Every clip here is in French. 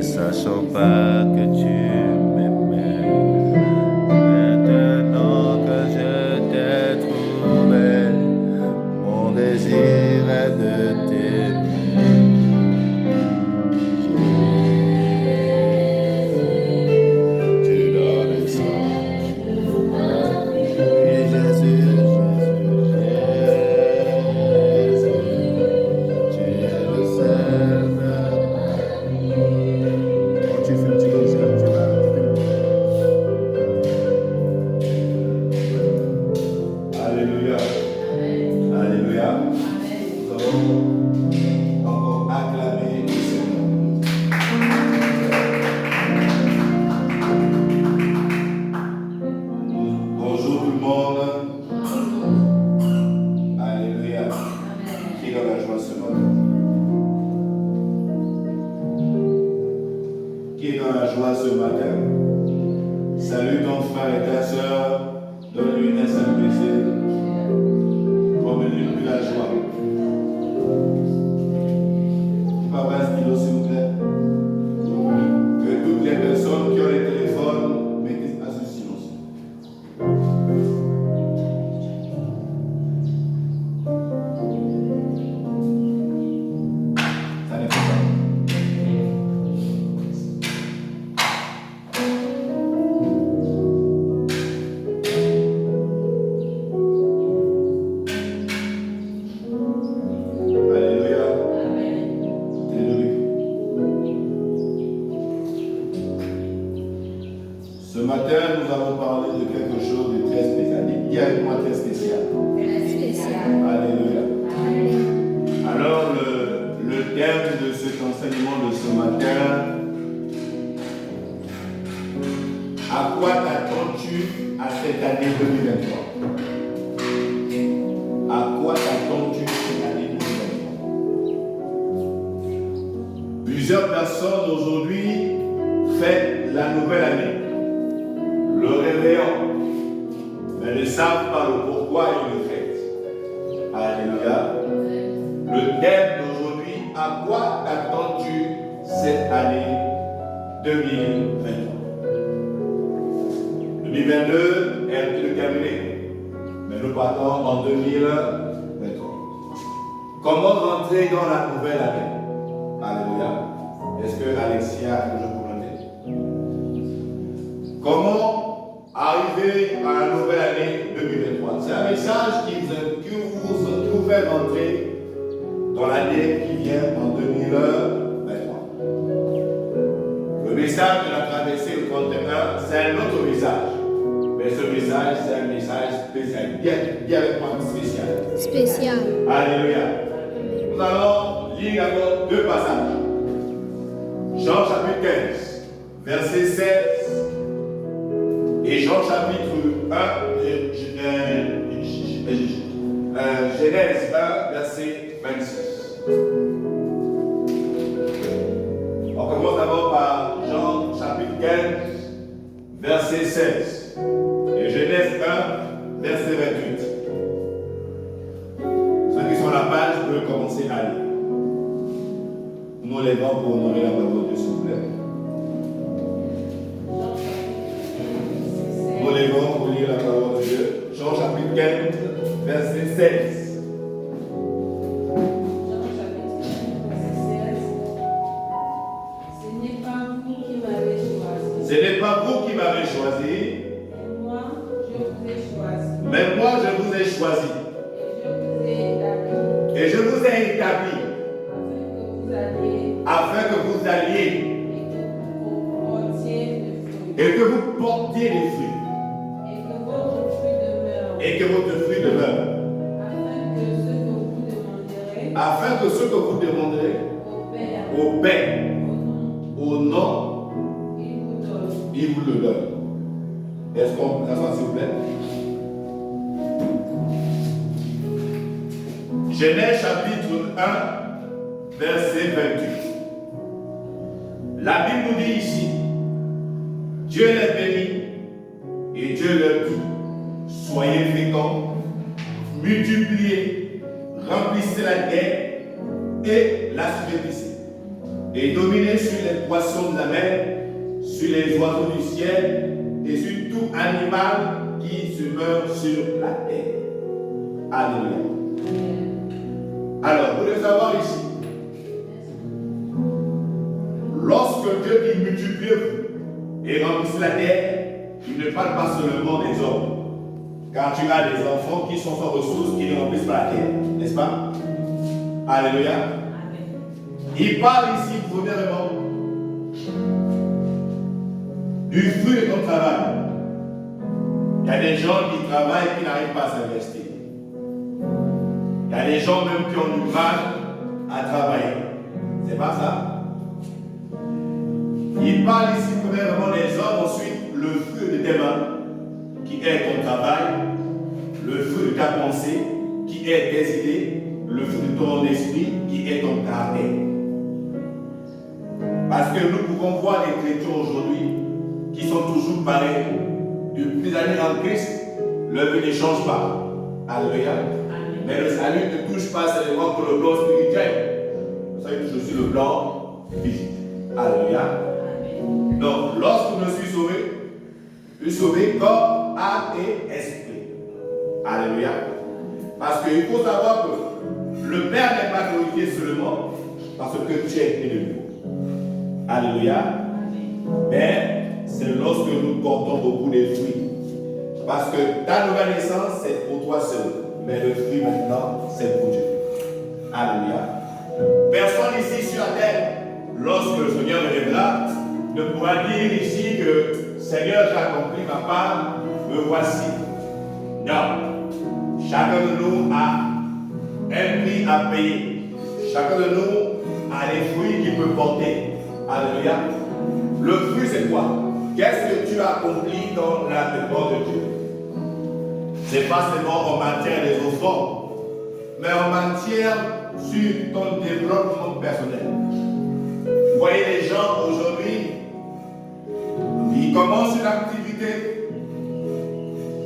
sachant pas que tu m'aimais. Maintenant que je t'ai trouvé, mon désir est de t'aimer. Tu donnes le sang. Et Jésus, tu es le seul. Quand tu fumes, tu dois dire, tu vas. Alléluia. Alléluia. Nous allons encore acclamer le Seigneur. Bonjour tout le monde. Alléluia. Qui est dans la joie ce matin? Qui est dans la joie ce matin? Salue ton frère et ta soeur. Donne-lui un seul baiser. Promène-lui la joie. Papa, un stylo, s'il vous plaît. Que toutes les personnes qui ont les téléphones mettent à ce silence. Ça n'est pas ça. Alléluia. Alléluia. Ce matin, nous allons parler de quelque chose de très spécial. Il y a un point très spécial. Alléluia. Alors, le thème de cet enseignement de ce matin, à quoi t'attends-tu à cette année 2023? À quoi t'attends-tu cette année 2023? Plusieurs personnes aujourd'hui fêtent la nouvelle année, le réveillon, mais ne savent pas le pourquoi ils le fêtent. Alléluia. Le thème d'aujourd'hui, à quoi t'attends-tu cette année 2023? 2022 est terminé, mais nous partons en 2023. Comment rentrer dans la nouvelle année? Alléluia. Est-ce que Alexia a toujours commenté? Comment arriver à la nouvelle année 2023? C'est un message qui vous fait rentrer dans l'année qui vient en 2023. Le message de la traversée au 31, c'est un autre message. Mais ce message, c'est un message spécial. Bien avec moi, spécial. Spécial. Alléluia. Nous allons lire encore deux passages. Jean chapitre 15, verset 16. Et Jean chapitre 1, Genèse 1, verset 26. On commence d'abord par Jean chapitre 15, verset 16. Et Genèse 1, verset 28. Ceux qui sont à la page peuvent commencer à lire. Nous lèvons pour honorer la parole de Dieu, s'il vous plaît. Nous lèvons pour lire la parole de Dieu. Jean chapitre 15, verset 16. Ce n'est pas vous qui m'avez choisi, mais moi je vous ai choisi. Et je vous ai établi afin que vous alliez et que vous portiez des fruits et que votre fruit demeure, afin que ce que vous demanderez au Père, au nom, il vous le donne. Est-ce qu'on peut s'asseoir, s'il vous plaît? Genèse chapitre 1, verset 28. La Bible nous dit ici, Dieu les bénit et Dieu leur dit, soyez féconds, multipliez, remplissez la terre et l'assujettissez. et dominer sur les poissons de la mer, sur les oiseaux du ciel et sur tout animal qui se meurt sur la terre. Alléluia. Alors, vous devez savoir ici, lorsque Dieu dit multipliez-vous et remplissez la terre, il ne parle pas seulement des hommes. Car tu as des enfants qui sont sans ressources, qui ne remplissent pas la terre, n'est-ce pas? Alléluia. Il parle ici, premièrement, du fruit de ton travail. Il y a des gens qui travaillent et qui n'arrivent pas à s'investir. Il y a des gens même qui ont du mal à travailler. C'est pas ça? Il parle ici premièrement des hommes, ensuite le fruit de tes mains, qui est ton travail, le fruit de ta pensée, qui est tes idées, le fruit de ton esprit, qui est ton caractère. Parce que nous pouvons voir les chrétiens aujourd'hui qui sont toujours pareils. Depuis des années en Christ, leur vie ne change pas. Alléluia. Mais le salut ne touche pas seulement pour le plan spirituel. Le salut touche aussi le plan physique. Alléluia. Donc, lorsque je suis sauvé, je suis sauvé corps, âme et esprit. Alléluia. Parce qu'il faut savoir que le Père n'est pas glorifié seulement parce que tu es né de lui. Alléluia. Mais c'est lorsque nous portons beaucoup de fruits. Parce que ta nouvelle naissance, c'est pour toi seul. Mais le fruit maintenant, c'est pour Dieu. Alléluia. Personne ici sur la terre, lorsque le Seigneur reviendra, ne pourra dire ici que Seigneur, j'ai accompli ma part, me voici. Non. Chacun de nous a un prix à payer. Chacun de nous a les fruits qu'il peut porter. Alléluia. Le fruit, c'est quoi? Qu'est-ce que tu as accompli dans la mémoire de Dieu? Ce n'est pas seulement en matière des offrandes, mais en matière sur ton développement personnel. Vous voyez les gens aujourd'hui, ils commencent une activité,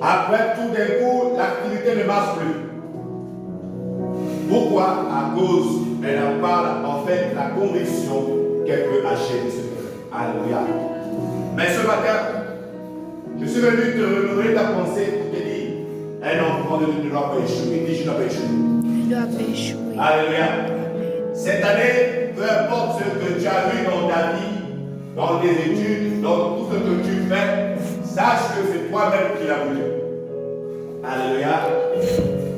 après tout d'un coup, l'activité ne marche plus. Pourquoi? À cause, elle n'a pas en fait la conviction qu'elle peut acheter ce fait. Alléluia. Mais ce matin, je suis venu te renouveler ta pensée pour te dire, un enfant ne doit pas échouer. Dis, je ne dois pas échouer. Je dois pas échouer. Alléluia. Cette année, peu importe ce que tu as vu dans ta vie, dans tes études, dans tout ce que tu fais, sache que c'est toi-même qui l'as voulu. Alléluia.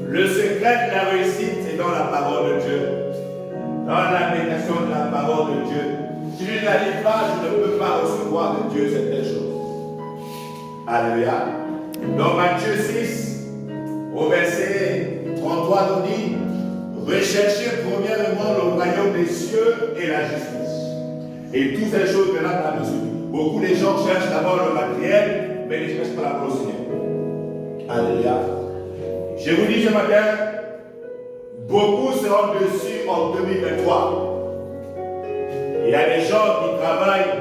Le secret de la réussite, c'est dans la parole de Dieu. Dans la méditation de la parole de Dieu. Si je n'arrive pas, je ne peux pas recevoir de Dieu certaines choses. Alléluia. Dans Matthieu 6, au verset 33, nous dit, recherchez premièrement le royaume des cieux et la justice. Et toutes ces choses viendront par-dessus. Beaucoup de gens cherchent d'abord le matériel, mais ils ne cherchent pas la parole au Seigneur. Alléluia. Je vous dis ce matin, beaucoup seront dessus en 2023. Il y a des gens qui travaillent,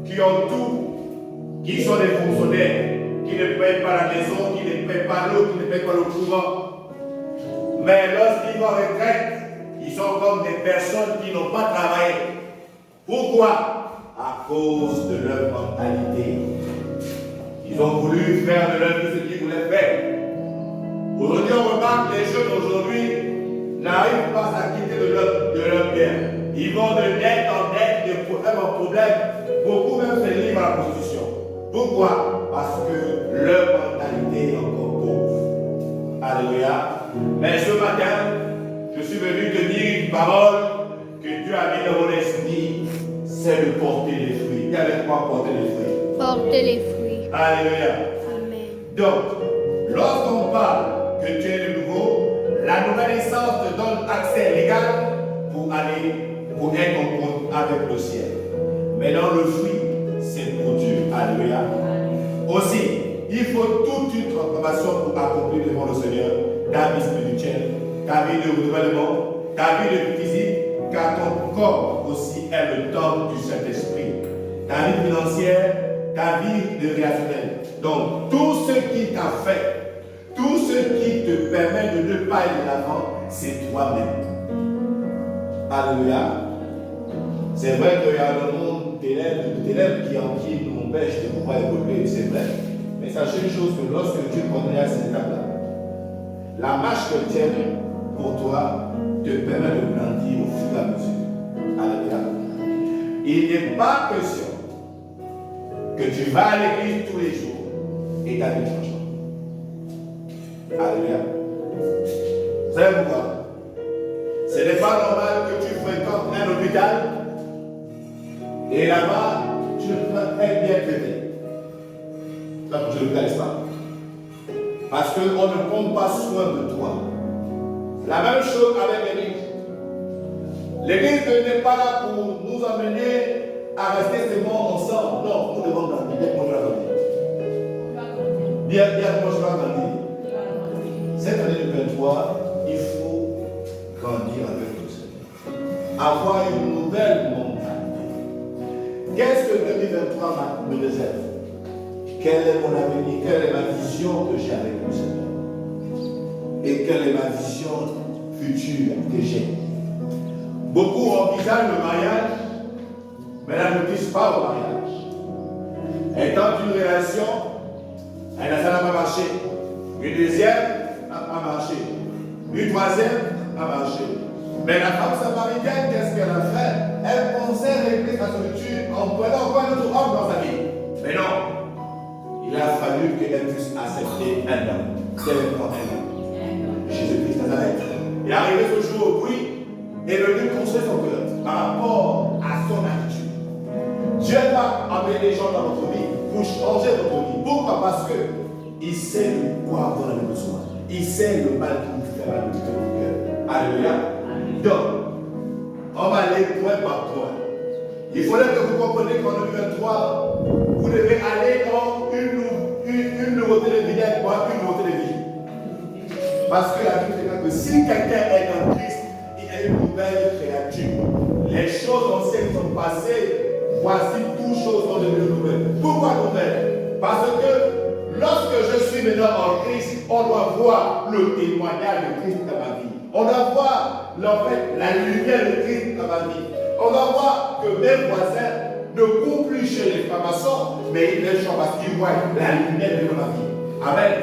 qui ont tout, qui sont des fonctionnaires, qui ne payent pas la maison, qui ne payent pas l'eau, qui ne payent pas le courant. Mais lorsqu'ils vont en retraite, ils sont comme des personnes qui n'ont pas travaillé. Pourquoi? À cause de leur mentalité. Ils ont voulu faire de leur vie ce qu'ils voulaient faire. Aujourd'hui, on remarque que les jeunes aujourd'hui n'arrivent pas à s'acquitter de leur bien. Ils vont de dette en dette, de problème en problème. Beaucoup même se livrent à la prostitution. Pourquoi? Parce que leur mentalité est encore pauvre. Alléluia. Mais ce matin, je suis venu te dire une parole que Dieu a mis dans mon esprit, c'est de porter les fruits. Viens avec moi porter les fruits. Porter les fruits. Alléluia. Amen. Donc, lorsqu'on parle que tu es de nouveau, la nouvelle naissance te donne accès légal pour être en compte avec le ciel. Mais dans le fruit, c'est pour Dieu. Alléluia. Aussi, il faut toute une transformation pour accomplir devant le Seigneur ta vie spirituelle, ta vie de renouvellement, ta vie de physique, car ton corps aussi est le temple du Saint-Esprit. Ta vie financière, ta vie de relationnel. Donc, tout ce qui t'a fait, tout ce qui te permet de ne pas aller de l'avant, c'est toi-même. Alléluia. C'est vrai qu'il y a le monde d'élèves qui nous empêchent de pouvoir évoluer, c'est vrai. Mais sachez une chose, que lorsque Dieu connaît à cette étape-là, la marche chrétienne pour toi te permet de grandir au fur et à mesure. Alléluia. Il n'est pas question que tu vas à l'église tous les jours et ta vie change. Alléluia. Vous savez pourquoi? Ce n'est pas normal que tu fréquentes un hôpital et là-bas, tu ne peux pas être bien traité. Ça, je ne le laisse pas. Parce qu'on ne prend pas soin de toi. La même chose avec l'église. L'église n'est pas là pour nous amener à rester seulement ensemble. Non, nous devons grandir. Bien comment je vais grandir. Bien comment je vais grandir. Cette année 2023, il faut grandir avec le Seigneur. Avoir une nouvelle mentalité. Qu'est-ce que 2023 me réserve? Quel est mon avenir? Quelle est ma vision que j'ai avec le Seigneur? Et quelle est ma vision future que j'ai? Beaucoup envisagent le mariage, mais n'aboutissent pas au mariage. Elles tentent une relation, ça n'a pas marché. Une deuxième n'a pas marché. Une troisième n'a marché. Mais la femme samaritaine, qu'est-ce qu'elle a fait? Elle pensait régler sa solitude en prenant encore un autre homme dans sa vie. Mais non. Il a fallu qu'elle puisse accepter un homme. Quel est un homme? Jésus-Christ Nazareth. Il est arrivé ce jour au puits et est venu construire son cœur par rapport à son attitude. Dieu va amener les gens dans votre vie pour changer votre vie. Pourquoi? Parce qu'il sait de quoi vous en avez besoin. Il sait le mal qu'il vous fait à votre cœur. Alléluia. Donc, on va aller point par point. Il faudrait que vous compreniez qu'en 2023, vous devez aller dans une nouveauté de vie avec moi, une nouveauté de vie. Parce que la Bible dit que si quelqu'un est en Christ, il est une nouvelle créature. Les choses anciennes sont passées, voici toutes choses sont devenues nouvelles. Pourquoi nouvelles? Parce que lorsque je suis maintenant en Christ, on doit voir le témoignage de Christ dans ma vie. On doit voir la lumière de Christ dans ma vie. On doit voir que mes voisins ne courent plus chez les francs-maçons, mais ils les changent parce qu'ils voient la lumière de ma vie. Amen.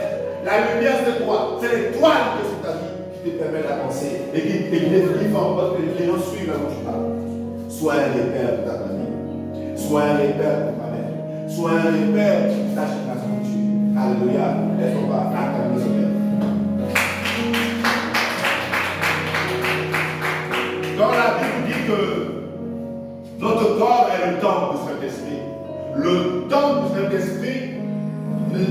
La lumière, c'est quoi? C'est l'étoile que sur ta vie qui te permet d'avancer et qui te fait en sorte que les gens suivent là où tu vas. Sois un repère pour ta famille. Sois un repère pour ta mère. Sois un repère pour ta génération future. Alléluia. Laisse-moi pas acclamer ce Père. Quand la Bible dit que notre corps est le temple du Saint-Esprit. Le temple du Saint-Esprit,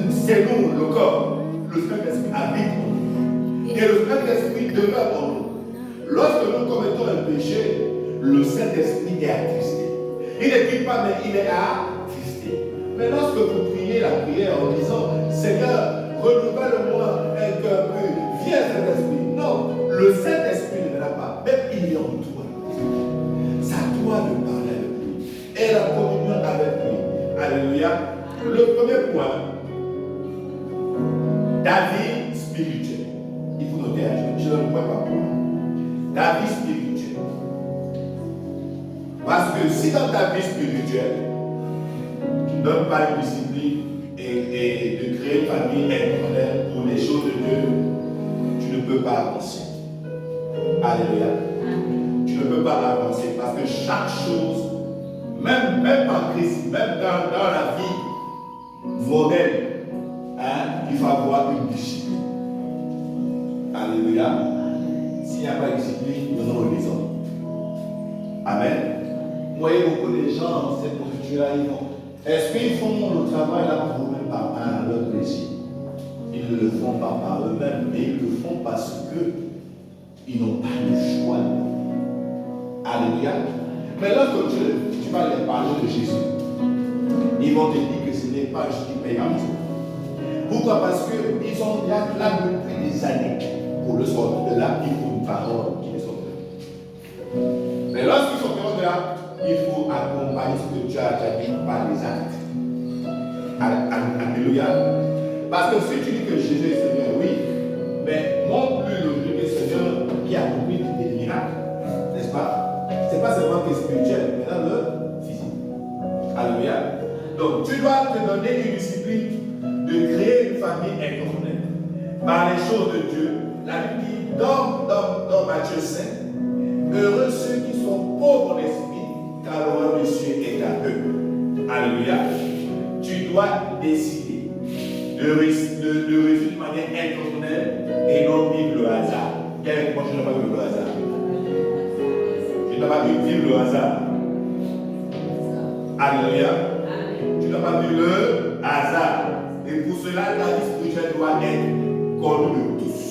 c'est nous, le corps. Le Saint-Esprit habite en nous. Et le Saint-Esprit demeure en nous. Lorsque nous commettons un péché, le Saint-Esprit est attristé. Il ne dit pas, mais il est attristé. Mais lorsque vous priez la prière en disant, Seigneur, renouvelle-moi un cœur pur, viens Saint-Esprit. Non, le Saint-Esprit ne l'a pas. Même il est en toi. C'est à toi de parler avec lui. Et la communion avec lui. Alléluia. Le premier point, ta vie spirituelle. Il faut noter, je ne le vois pas pour ta vie spirituelle. Parce que si dans ta vie spirituelle, tu ne donnes pas une discipline et de créer une famille interne pour les choses de Dieu, tu ne peux pas avancer. Alléluia. Tu ne peux pas avancer parce que chaque chose, même en Christ, même dans la vie modèle, il faut avoir une discipline. Alléluia. S'il n'y a pas de discipline, nous allons les hommes. Amen. Vous voyez beaucoup de gens, cette posture-là, est-ce qu'ils font le travail là pour eux-mêmes par leur plaisir? Ils ne le font pas par eux-mêmes, mais ils le font parce qu'ils n'ont pas le choix. Alléluia. Mais lorsque tu vas leur parler de Jésus, ils vont te dire que ce n'est pas juste qui paye la maison. Pourquoi? Parce qu'ils ont là depuis des années pour le sortir de là, il faut une parole qui les sorte. Mais lorsqu'ils sont de là, il faut accompagner ce que Dieu a dit par les actes. Alléluia. Parce que si tu dis que Jésus est Seigneur, oui, mais montre-lui le Seigneur qui a accompli des miracles. N'est-ce pas? Ce n'est pas seulement que spirituel, mais dans le physique. Alléluia. Donc, tu dois te donner une discipline de créer une famille inconditionnelle par les choses de Dieu. La Bible dit dans Matthieu 5, heureux ceux qui sont pauvres en esprit, car le royaume des cieux est à eux. Alléluia. Tu dois décider de réussir de manière intentionnelle et non vivre le hasard. Moi, je n'ai pas vu le hasard. Je n'ai pas vu vivre le hasard. Alléluia. Tu n'as pas vu le hasard. Et pour cela, ta vie spirituelle doit être connue de tous.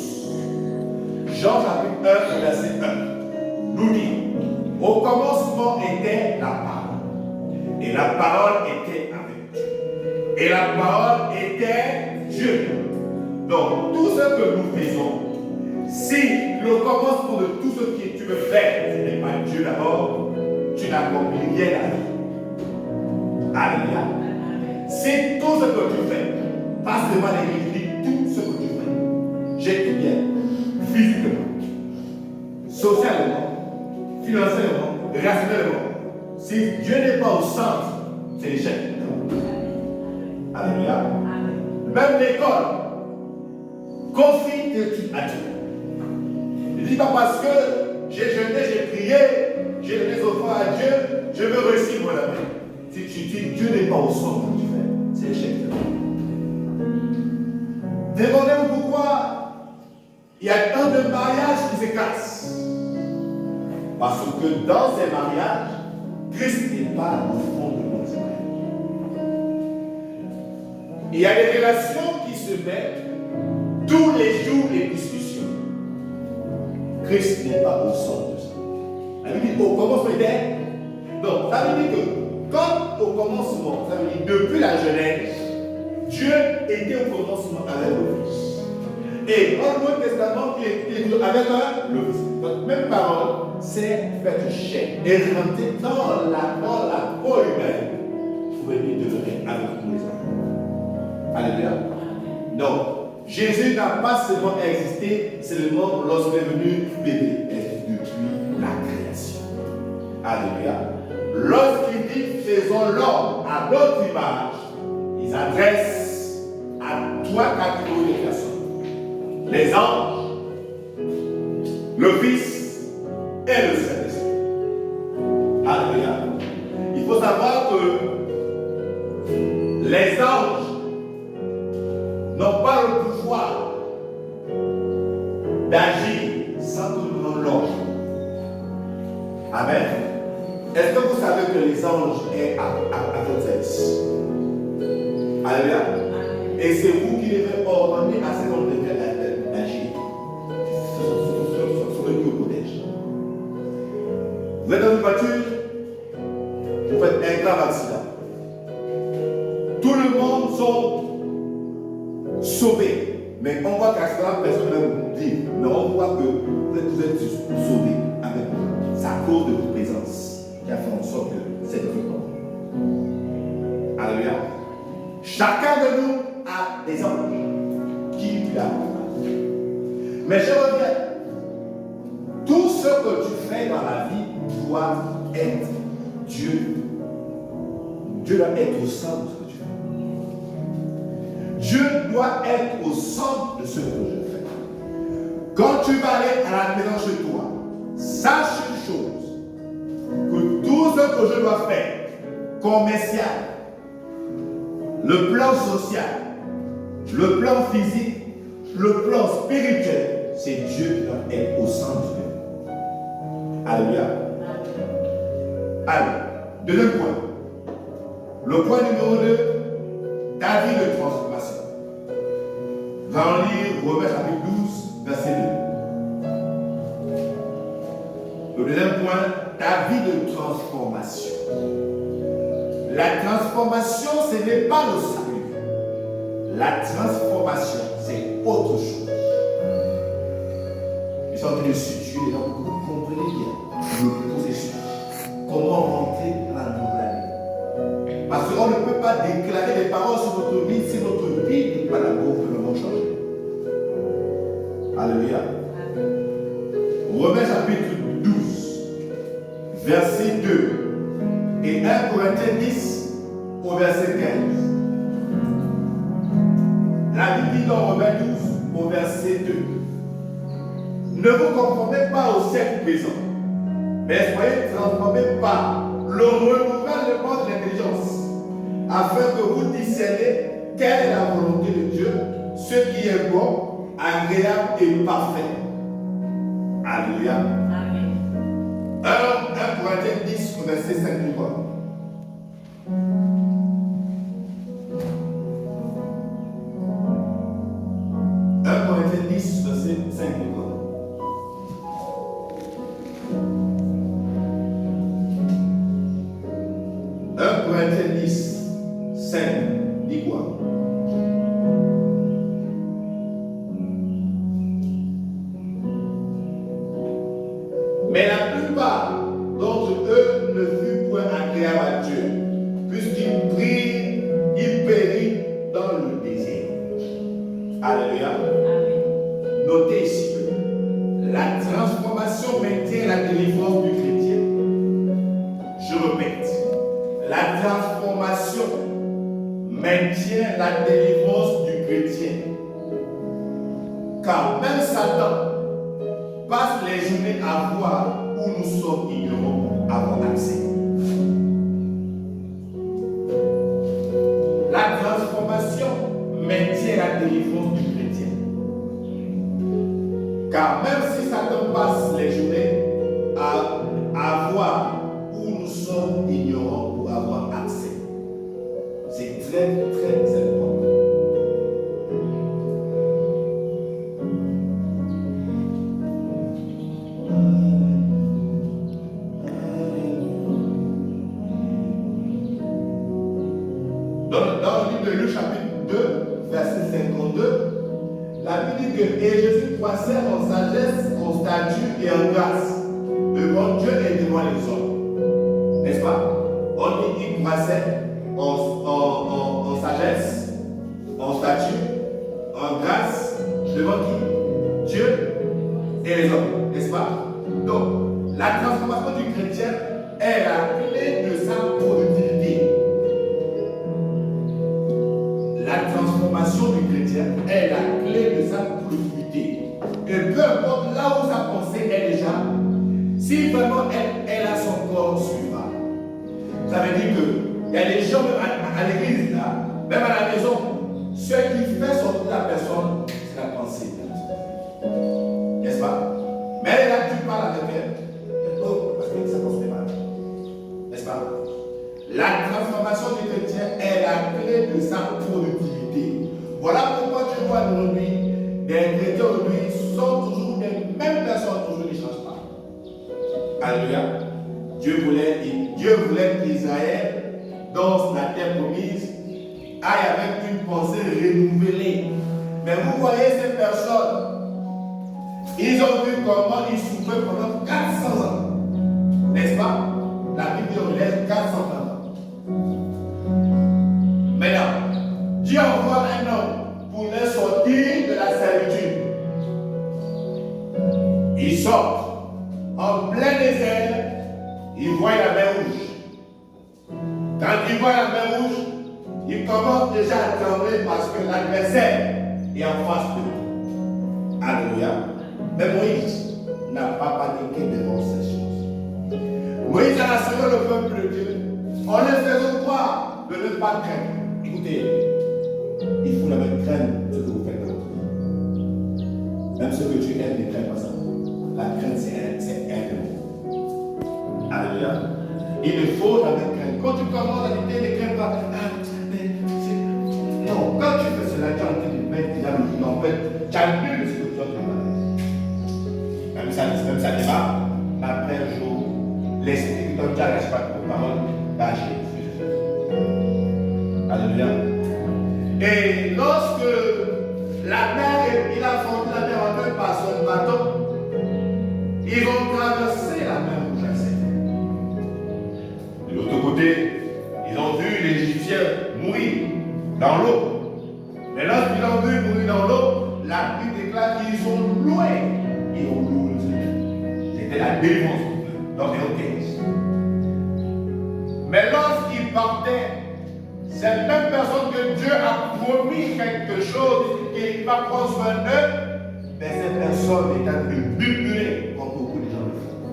Jean chapitre 1, verset 1 nous dit, au commencement était la parole. Et la parole était avec Dieu. Et la parole était Dieu. Donc, tout ce que nous faisons, si le commencement de tout ce que tu veux faire, ce n'est pas Dieu d'abord, tu n'accomplis rien à vie. Alléluia. Si tout ce que tu fais, pas seulement l'église, tout ce que tu fais, jette bien, physiquement, socialement, financièrement, rationnellement, si Dieu n'est pas au centre, c'est l'échec. Alléluia. Même l'école, confie tes études à Dieu. Ne dis pas parce que j'ai jeûné, j'ai prié, j'ai donné des offrandes à Dieu, je veux réussir mon avenir. Si tu dis Dieu n'est pas au centre que tu fais, c'est l'échec. Demandez-vous pourquoi il y a tant de mariages qui se cassent. Parce que dans ces mariages, Christ n'est pas au fond de notre mariage. Il y a des relations qui se mettent tous les jours, les discussions. Christ n'est pas au centre de ça. La Bible dit au commencement était. Donc, ça veut dire que quand au commencement, ça veut dire depuis la Genèse, Dieu était au commencement avec le Fils. Et dans le Nouveau Testament, il était avec le Fils. Donc, même parole, c'est faire chair et rentrer dans la peau humaine pour venir demeurer avec nous les hommes. Alléluia. Donc, Jésus n'a pas seulement existé seulement lorsqu'il est venu bébé, mais depuis la création. Alléluia. Lorsqu'il dit faisons l'homme à notre image, il s'adresse à trois catégories de personnes. Les anges, le Fils et le Saint-Esprit. Alléluia. Il faut savoir que les anges n'ont pas le pouvoir d'agir sans que nous n'en l'ange. Amen. Est-ce que vous savez que les anges sont à votre service? Alléluia. Et c'est vous qui devez ordonner à ces anges d'agir. C'est eux qui vous protègent. Vous êtes dans une voiture, vous faites un grave accident. Tout le monde sont sauvés. Mais on voit qu'accident, personne ne vous dit. Mais on voit que vous êtes sauvés avec nous. C'est à cause de votre présence qui a fait en sorte que c'est de votre corps. Alléluia. Chacun de nous a des anges qui lui accompagnent. Mais je reviens. Tout ce que tu fais dans la vie doit être Dieu. Dieu doit être au centre de ce que tu fais. Dieu doit être au centre de ce que je fais. Quand tu vas aller à la maison chez toi, sache une chose, que tout ce que je dois faire, commercial, le plan social, le plan physique, le plan spirituel, c'est Dieu qui doit être au centre de ce que je fais. Alléluia. Allez, deuxième point. Le point numéro 2, ta vie de transformation. Nous allons lire Romains chapitre 12, verset 2. Le deuxième point, ta vie de transformation. La transformation, ce n'est pas le salut. La transformation, c'est autre chose. Ils sont en train de situer les gens pour que vous compreniez bien le processus. Comment rentrer dans la nouvelle année. Parce qu'on ne peut pas déclarer des paroles sur notre vie si notre vie n'est pas d'abord vraiment changée. Alléluia. Romains chapitre 12, verset 2. Et 1 Corinthiens 10 au verset 15. La Bible dit dans Romains 12 au verset 2. Ne vous conformez pas au siècle présent, mais soyez transformés par le renouvellement de l'intelligence, afin que vous discerniez quelle est la volonté de Dieu, ce qui est bon, agréable et parfait. Alléluia. Amen. 1 Corinthiens 10 au verset 5 du voir. 1 Corinthiens 10 verset 5 du voir. 1 Corinthiens 10, 5, dit quoi? Mais la plupart d'entre eux ne furent point agréables à Dieu, puisqu'ils prirent, ils périrent dans le désert. Alléluia. Amen. Notez ici que la transformation maintient la délivrance du chrétien. Je répète, la transformation maintient la délivrance du chrétien. Car même Satan passe les journées à voir où nous sommes ignorants pour avoir accès. La transformation maintient la délivrance du chrétien. Car même si Satan passe les journées à voir où nous sommes ignorants pour avoir accès, c'est très très important. Dans le livre de Luc chapitre 2, verset 52, la Bible dit que et Jésus croissait en sagesse, en stature et en grâce devant Dieu et devant les hommes. N'est-ce pas? On dit qu'il croissait en sagesse, en stature, en grâce devant qui? Dieu et les hommes. N'est-ce pas? Donc, la transformation du chrétien est la clé de sa productivité. La transformation du chrétien est la clé de sa productivité. Et peu importe là où sa pensée est déjà, si vraiment elle a son corps suivant. Ça veut dire qu'il y a des gens même à l'église, là, même à la maison, ce qui fait sortir la personne, c'est la pensée de la personne. N'est-ce pas? Mais là, tu parles avec elle. Oh, parce que ça pense mal. N'est-ce pas? La transformation du chrétien est la clé de sa productivité. Voilà pourquoi tu vois aujourd'hui des chrétiens aujourd'hui sont toujours les mêmes personnes, toujours ils ne changent pas. Alléluia. Dieu voulait qu'Israël, dans la terre promise, aille avec une pensée renouvelée. Mais vous voyez ces personnes, ils ont vu comment ils souffraient pendant 400 ans. N'est-ce pas? La Bible relève 400 ans. Maintenant, Dieu envoie un homme pour les sortir de la servitude. Ils sortent en plein désert, ils voient la mer rouge. Quand ils voient la mer rouge, ils commencent déjà à trembler parce que l'adversaire est en face d'eux. Alléluia. Mais Moïse n'a pas paniqué devant ces choses. Moïse a assuré le peuple de Dieu en leur faisant croire de ne pas craindre. Écoutez, il faut la même crainte ce que vous faites dans votre vie. Même ce que tu aimes, ne crains pas ça. La crainte, c'est un démon. Alléluia. Il faut la même crainte. Quand tu commences à dire, ne crains pas. Non, quand tu fais cela, tu es en train de mettre déjà le jour. En fait, tu annules ce que tu as fait. Même ça démarre. Après un jour, l'esprit que tu n'arrives pas pour parole d'agir. Alléluia. Et lorsque la mer, il a fondu la mer en deux par son bateau, ils ont traversé la mer rouge à sec. De l'autre côté, ils ont vu les Égyptiens mourir dans l'eau. Mais lorsqu'ils ont vu mourir dans l'eau, la Bible déclare qu'ils ont loué. Ils ont loué le Seigneur. C'était la délivrance. dans Héros 15. Mais lorsqu'il partait, cette même personne que Dieu a promis quelque chose, qu'il va prendre soin d'eux, mais cette personne est en train de murmurer comme beaucoup de gens le font.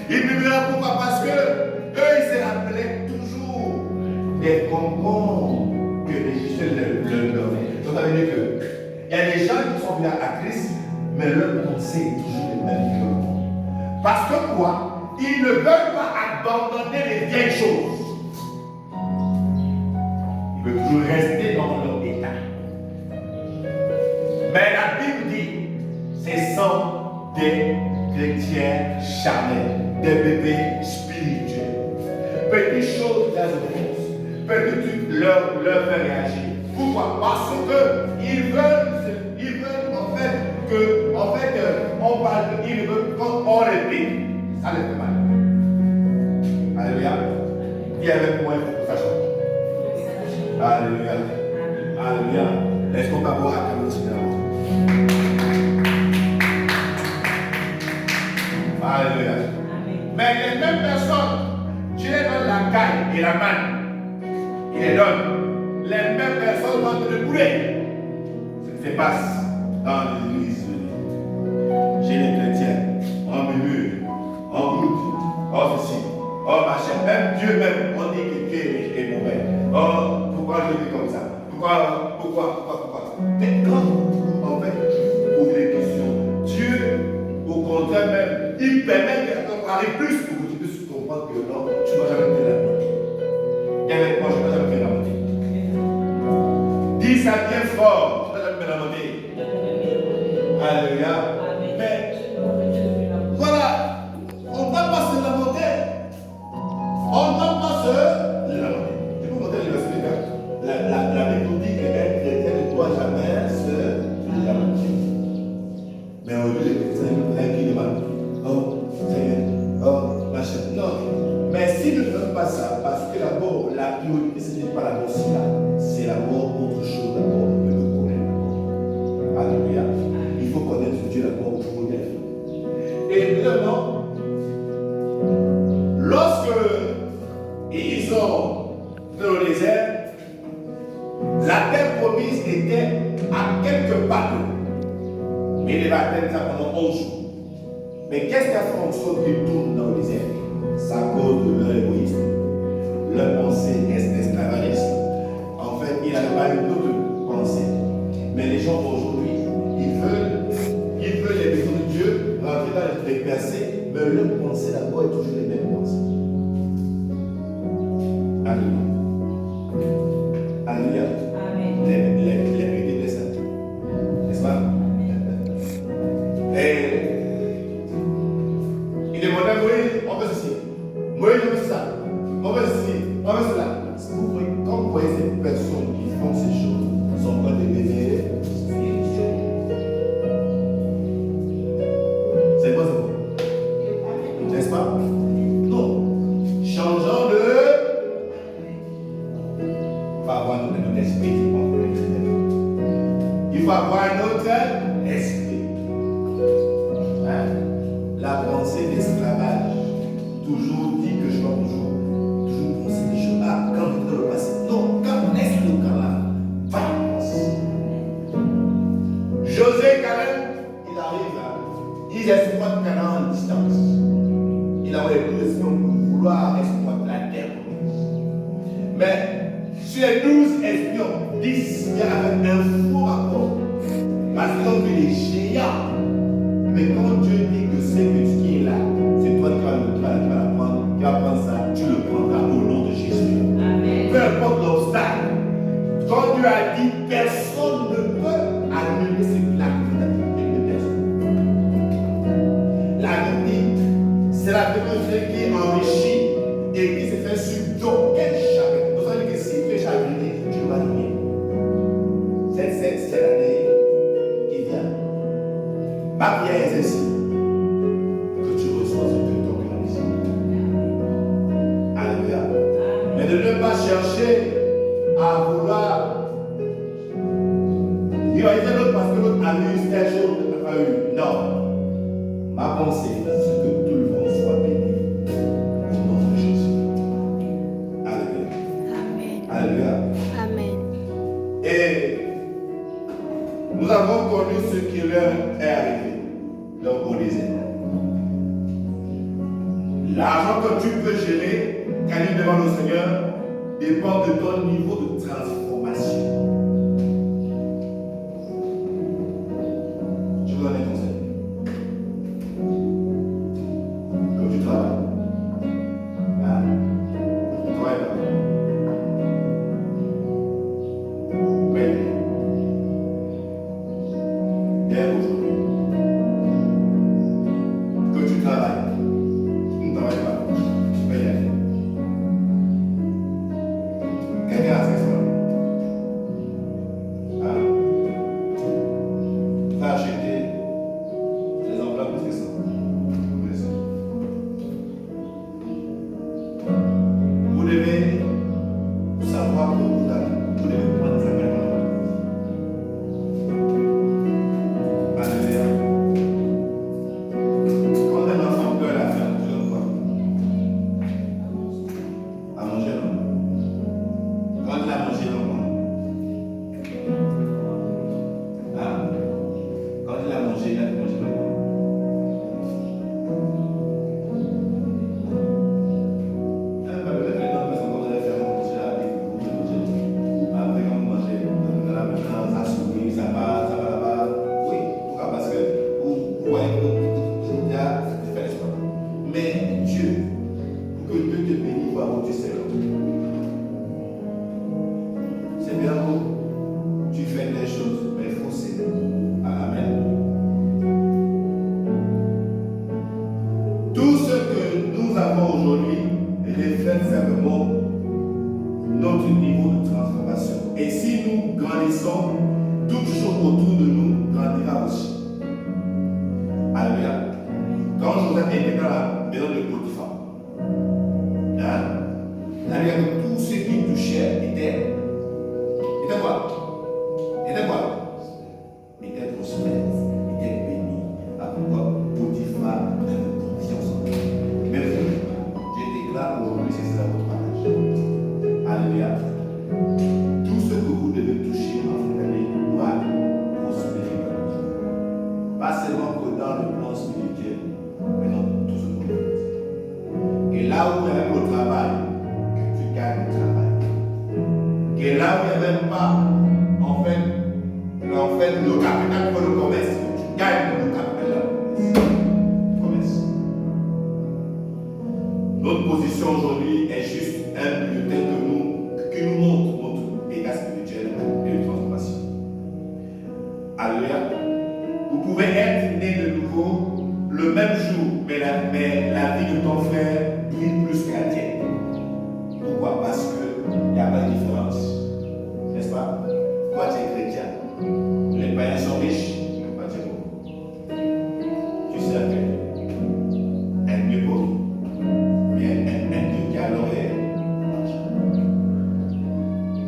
Il murmurait pourquoi? Parce que eux, ils se rappelaient toujours des concombres que les Jésus leur donnaient. Donc, ça veut dire que il y a des gens qui sont venus à Christ, mais leur pensée est toujours les mêmes que eux. Parce que quoi? Ils ne veulent pas abandonner les vieilles choses. Ils veulent toujours rester dans leur état. Mais la Bible dit, ce sont des chrétiens charnels, des bébés spirituels. Petites choses, les offenses, petites trucs leur fait réagir. Pourquoi? Parce qu'ils veulent en fait, on parle, ils veulent qu'on les pique. Ça les fait mal. Alléluia. Dis avec moi, il faut que ça change. Alléluia. Alléluia. Est-ce qu'on va voir à Cameroun d'abord? Alléluia. Mais les mêmes personnes, Dieu les donne la caille et la manne. Il les donne. Les mêmes personnes vont te brûler. Ce qui se passe dans les églises. Chez les chrétiens, en murmure, en groupe, en ceci, en machin. Même Dieu même, on dit que Dieu est mauvais. Oh, pourquoi je vis comme ça? Pourquoi? Mais quand, en fait, vous posez des questions, Dieu, au contraire même, il permet qu'on arrive plus pour que tu puisses comprendre que non, tu ne vas jamais faire la moitié. Et avec moi, je ne vais jamais faire la moitié. Dis ça bien fort, je ne vais jamais faire la moitié. Alléluia. Mais, voilà, on ne va pas se lamenter. On ne va pas se lamenter. Je peux vous montrer le verset de la Bible dit qu'un chrétien ne doit jamais se lamenter. Mais au lieu de chrétiens qui demandent, oh, Seigneur, oh, machin. Non. Mais s'il ne fait pas ça, parce que d'abord, la priorité, ce n'est pas la mort c'est la mort, autre chose d'abord, de le connaître. Alléluia. Il faut connaître Dieu d'abord pour connaître. Et vraiment, lorsque ils sont dans le désert, la terre promise était à quelques pas d'eux. Mais il va atteindre ça pendant 11 jours. Mais qu'est-ce qui a fait en sorte qu'ils tournent dans le désert? C'est à cause de leur égoïsme, leur pensée esclavagiste. En fait, il n'avait pas une autre pensée. Mais les gens aujourd'hui, ils veulent les maisons de Dieu, rentrer dans les versets, mais leur pensée d'abord est toujours les mêmes pensées. Alléluia. Alléluia. Les vérités des saints. N'est-ce pas? Et il demandait à Moïse, on veut ceci. Moïse, on veut ça. On veut ceci. On veut cela. Quand vous voyez ces personnes qui font ces choses, sont pas des bébés spirituels. C'est quoi ça? N'est-ce pas? Non. Changeant de. Il faut avoir un esprit qui prend le chrétien. Il faut avoir un autre esprit. Hein? La pensée d'esclavage. Toujours dit que je dois toujours penser des choses. Ah, quand on est dans le passé. Non, quand on est sur le camp là, va y penser. José, quand même, il arrive là. Il exploite Canaan en distance. Il a les 12 espions pour vouloir exploiter la terre. Mais sur les 12 espions, 10 il y avait un faux rapport. Parce qu'ils ont vu des géants. Mais quand Dieu dit que c'est ce qui est là, c'est toi qui vas le prendre, qui vas prendre ça, tu le prendras au nom de Jésus. Amen. Peu importe l'obstacle. Quand Dieu a dit, personne ne peut annuler ce qu'il a dit. Personne. La Bible dit, c'est la vérité qui est enrichie et qui se fait sur d'aucun chagrin. Vous savez que si tu es chagriné, tu ne vas rien. C'est l'année qui vient. Ma prière est celle-ci. Que tu reçois ce que ton cœur ici. Alléluia. Mais de ne pas chercher à vouloir rivaliser l'autre parce que l'autre a eu telle chose que tu n'as pas eu. Non. Ma pensée, c'est que tout le monde soit béni. Alléluia. Amen. Et nous avons connu ce qui leur est arrivé. Donc on disait, l'argent que tu peux gérer, gagner devant le Seigneur, dépend de ton niveau de transformation. Je vous donne un conseil. Quand tu travailles, tu travailles pas. Mais, dès aujourd'hui, que tu travailles, tu ne travailles pas, tu peux y aller. Quelqu'un a fait ça. Tu vas acheter des enveloppes plus que ça. Vous devez savoir que vous devez prendre des engagements. Alléluia. Quand un enfant pleure à la fin, tu donnes quoi? À manger, non? Quand il a mangé, non? Quand il a mangé, il a mangé, non? Peut-être les gens sont comme ça, faire manger la vie, après quand vous mangez, dans la maison, ça sourit, ça va là-bas. Oui, pourquoi? Parce que vous voyez que vous déjà fait l'espoir. Mais Dieu, pour que Dieu te bénisse, il faut avoir du Seigneur. C'est bien beau, tu fais des choses, mais il faut céder. Amen. Tout ce que nous avons aujourd'hui reflète simplement notre niveau de transformation. Et si nous grandissons, toute chose autour de nous grandira aussi. Alléluia. Quand Joseph était dans la maison de Potiphar, alléluia, tout ce qui touchait était quoi? Était quoi? Était prospère, était béni. À pourquoi Potiphar avait confiance en lui. Mais vous, je déclare aujourd'hui, c'est ça votre partage. Alléluia. Tout ce que vous devez toucher en cette année doit prospérer. Pas seulement que dans le plan spirituel, mais dans tout ce que vous faites. Et là où il n'y a même le travail, que tu gagnes le travail. Et là où il n'y a même pas, en fait, le capital pour le commerce, tu gagnes le capital du commerce. Notre position aujourd'hui est juste un bulletin qui nous montre notre état spirituel et de transformation. Alléluia. Vous pouvez être né de nouveau le même jour, mais la vie de ton frère brille plus qu'à la tienne. Pourquoi? Parce qu'il n'y a pas de différence. N'est-ce pas? Toi, tu es chrétien. Les païens sont riches, mais pas tu es pauvre. Tu sais que un Dieu pauvre, mais un Dieu qui a l'oreille.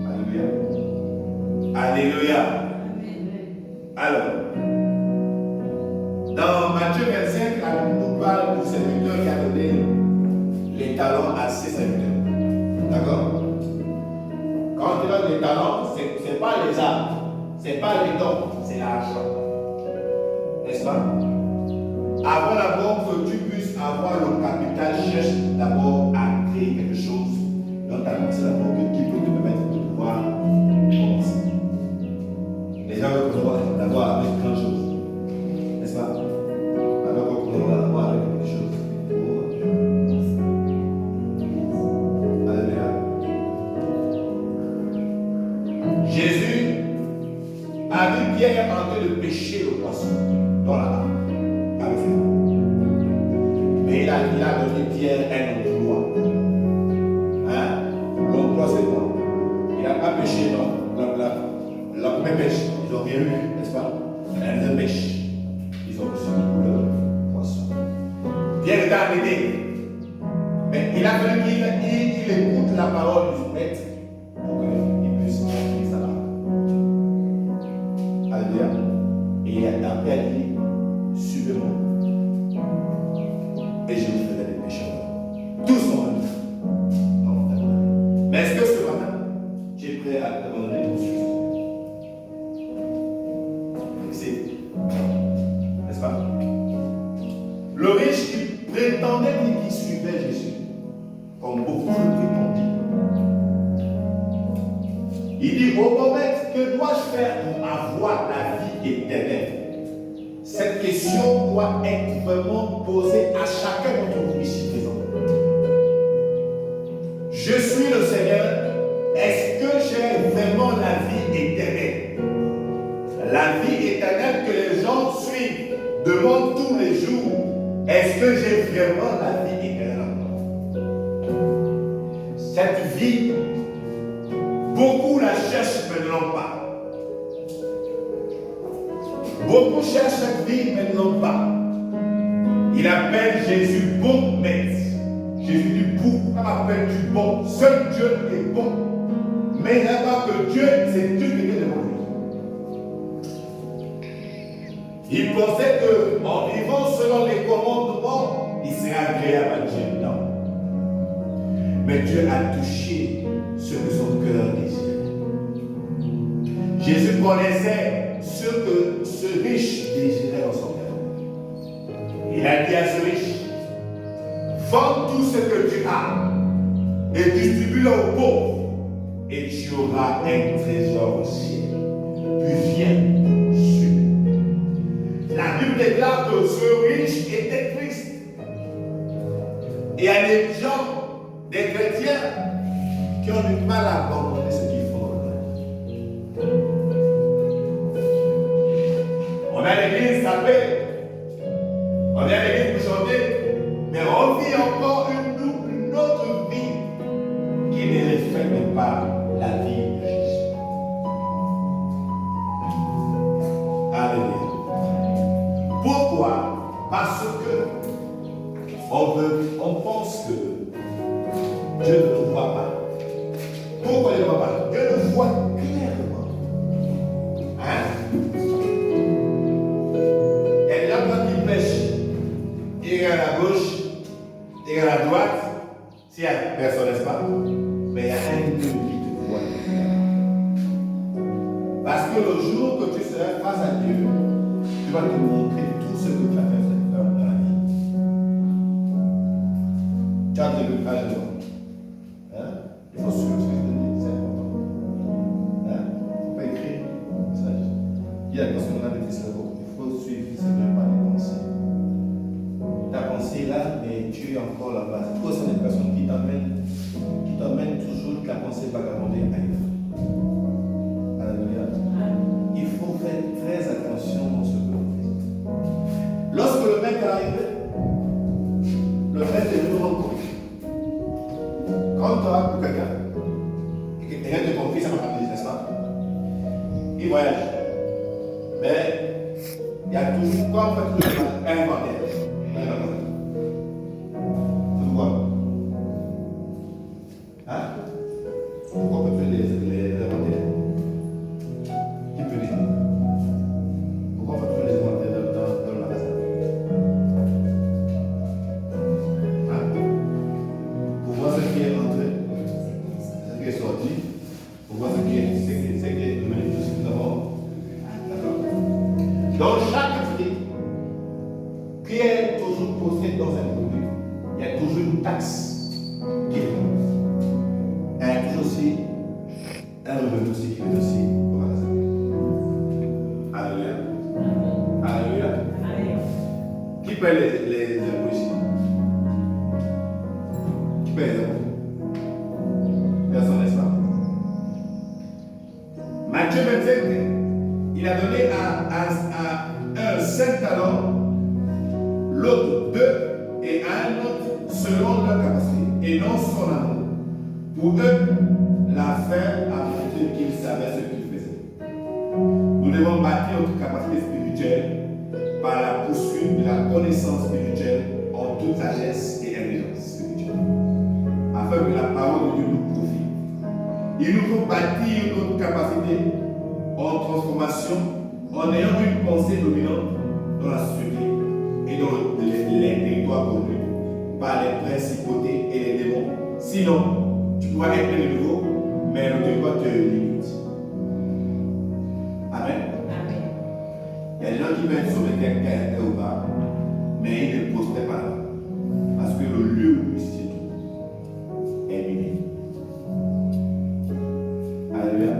Alléluia. Alléluia. Alors, dans Matthieu 25, la Bible nous parle du serviteur qui a donné les talents à ses serviteurs. D'accord? Quand tu donnes les talents, ce n'est pas les armes, ce n'est pas les dons, c'est l'argent. N'est-ce pas? Avant d'abord que tu puisses avoir le capital, cherche d'abord à créer quelque chose dans ta vie. C'est d'abord qui peut te permettre de pouvoir commencer. Les gens veulent pouvoir d'abord avec plein de choses. N'est-ce pas? Alors qu'on peut d'abord avec quelque chose. Alléluia. Jésus a vu Pierre en train de pêcher le poisson dans la barque avec ses mains. Mais il a donné Pierre un emploi. L'emploi c'est quoi? Il n'a pas pêché la première pêche. Ils ont rien eu, n'est-ce pas? La deuxième pêche. Ils ont reçu le poisson. Pierre est arrêté. Mais il a fallu qu'il écoute la parole du maître pour qu'il puisse remplir sa barque. Alléluia. Et il a dit, suivez-moi. Et je vous ferai des pécheurs. Tous sont venus. Mais est-ce que ce matin, Il dit, au moment, que dois-je faire pour avoir la vie éternelle? Cette question doit être vraiment posée à chacun d'entre vous ici présent. Je suis le Seigneur. Est-ce que j'ai vraiment la vie éternelle? La vie éternelle que les gens suivent, demandent tous les jours. Est-ce que j'ai vraiment la vie éternelle? Cette vie, beaucoup la cherchent mais ne l'ont pas. Beaucoup cherchent cette vie mais ne l'ont pas. Il appelle Jésus bon maître. Jésus dit, pourquoi m'appelles-tu bon? Seul Dieu est bon. Mais il n'y a pas que Dieu, c'est Dieu qui est devant lui. Il pensait qu'en vivant selon les commandements, il serait agréable à Dieu. Non. Mais Dieu a touché ce que son cœur désirait. Jésus connaissait ce que ce riche désirait dans son cœur. Il a dit à ce riche, vends tout ce que tu as et distribue-le aux pauvres et tu auras un trésor au ciel. Puis viens, suis. La Bible déclare que ce riche était triste. Et il y a des gens, des chrétiens, qui ont du mal à abandonner ce qu'ils font. On a l'église, ça paie. On vient à l'église pour chanter, mais on vit encore une autre vie qui ne reflète pas la vie de Jésus. Alléluia. Pourquoi? Parce que on pense que Dieu ne nous voit pas. Pourquoi il ne voit pas? Dieu nous voit clairement. Hein? Il y a des gens quand ils pêchent, ils regardent à gauche, ils regardent à droite, s'il y a personne, n'est-ce pas? Mais il y a un Dieu qui te voit. Parce que le jour que tu seras face à Dieu, tu vas te montrer tout ce que tu as fait dans la vie. Tu as de l'ouvrage de moi. Hein? Il faut suivre ce que je te dis, c'est important. Hein? Il ne faut pas écrire un message. Il y a parce qu'on a des cerveaux. Il faut suivre ce que par les pensées. Ta pensée là, mais tu es encore là-bas. Toi, ce sont des personnes qui t'emmènent toujours que la pensée vagabonder ailleurs. Alléluia. Il faut faire très attention dans ce que l'on fait. Lorsque le maître est arrivé, le maître est venu rendre compte. Quand tu as pour quelqu'un, et que quelqu'un te confie sa marchandise, n'est-ce pas? Il voyage. Mais il y a toujours, quoi on fait toujours un inventaire. Pourquoi? Hein? Pourquoi on peut faire les inventaires? Qui peut dire? Pourquoi on peut faire les inventaires dans le magasin? Hein? Pour voir ce qui est entré, ce qui est sorti, pour voir ce qui est devenu tout ce que nous avons. D'accord? Dans chaque prix qui est toujours possédé dans un produit, il y a toujours une taxe qui est là. Il y a toujours aussi un revenu aussi qui est aussi au magasin. Alléluia. Alléluia. Qui paie les impôts ici? Qui paie les impôts? Personne, n'est-ce pas? Matthieu 25, il a donné à un 5 talents, l'autre 2 et à un autre selon leur capacité et non son amour. Pour eux, la fin a montré qu'ils savaient ce qu'ils faisaient. Nous devons bâtir notre capacité spirituelle par la poursuite de la connaissance spirituelle en toute sagesse et intelligence spirituelle, afin que la parole de Dieu nous profite. Il nous faut bâtir notre capacité en transformation en ayant une pensée dominante dans la société et dans les territoires connus par les principautés et les démons. Sinon, tu pourras être de nouveau, mais le territoire te limite. Amen. Il y a des gens qui veulent sauver quelqu'un au bas, mais ils ne prospèrent pas là. Parce que le lieu où ils se trouvent est miné. Alléluia.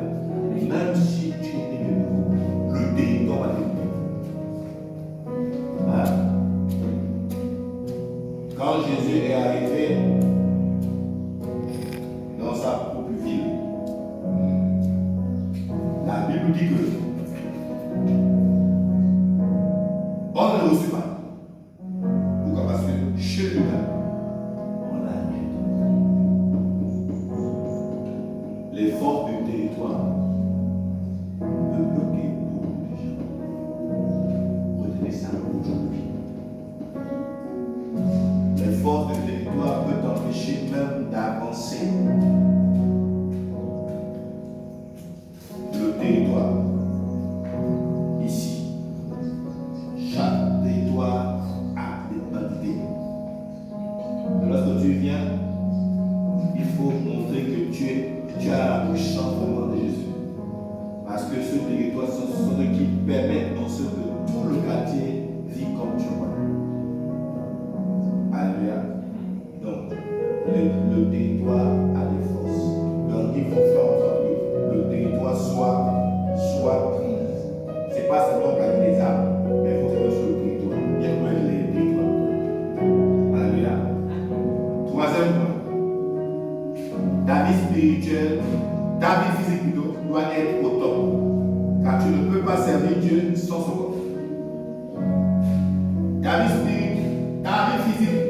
nous dit que on ne le reçoit pas. Pourquoi? Parce que chez lui-même, on l'a rien. Les forces du territoire peuvent bloquer beaucoup de gens. Retenez ça aujourd'hui. Les forces du territoire peuvent t'empêcher même d'avancer. Le territoire, ici, chaque territoire a des entités. Lorsque tu viens, il faut montrer que tu as la puissance vraiment de Jésus. Parce que ce territoire, ce sont ceux qui permettent non seulement que tout le quartier vit comme tu vois. Alléluia. Donc, le territoire a des forces. Donc, il faut faire en sorte que le territoire soit pris. Ce n'est pas seulement gagner des arbres, mais il faut faire sur le territoire. Il y a quoi les territoires. Alléluia. Troisième point. Ta vie spirituelle, ta vie physique plutôt, doit être au top. Car tu ne peux pas servir Dieu sans son corps. Ta vie spirituelle, ta vie physique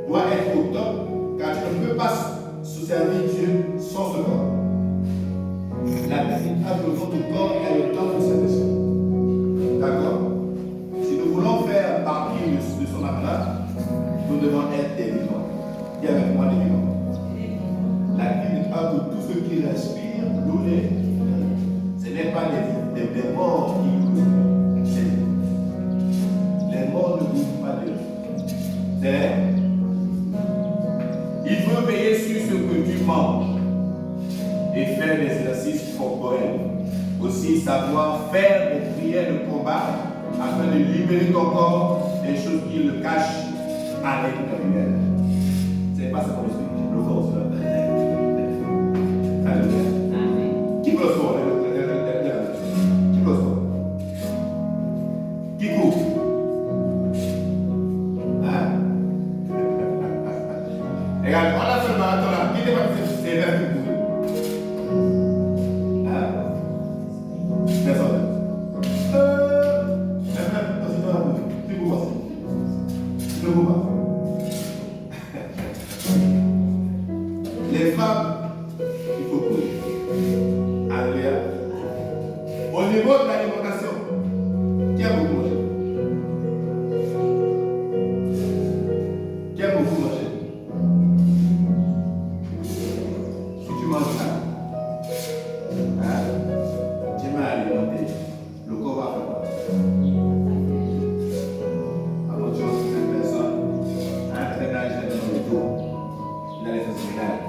doit être au top. Car tu ne peux pas se servir Dieu sans ce corps. La Bible a que votre corps est le temple de sa personne. D'accord? Si nous voulons faire partie de son appel, nous devons être des vivants. Dis avec moi des vivants. La Bible a que tout ce qui respire, nous les. Ce n'est pas des morts qui goûtent. Les morts ne goûtent pas de. C'est. Il veut veiller sur ce que tu manges et faire des exercices corporels. Aussi savoir faire des prières de combat afin de libérer ton corps des choses qui le cachent à l'intérieur. Ce n'est pas ça qu'on explique. Le corps, c'est Alléluia. Qui peut le sport? Qui peut le sport? Qui court? Hein? Regarde, voilà ce marathon là. Qui n'est pas c'est vers qui court? Hein? Personne. Tu cours pas. Tu ne cours pas. Les femmes, il faut courir. Alléluia. Au niveau de l'alimentation, qui a beaucoup mangé? Qui a beaucoup mangé? Si tu manges ça, tu m'as alimenté, le corps va faire quoi? Avant tu vois cette personne, un traînage dans le dos, il a les abdominales.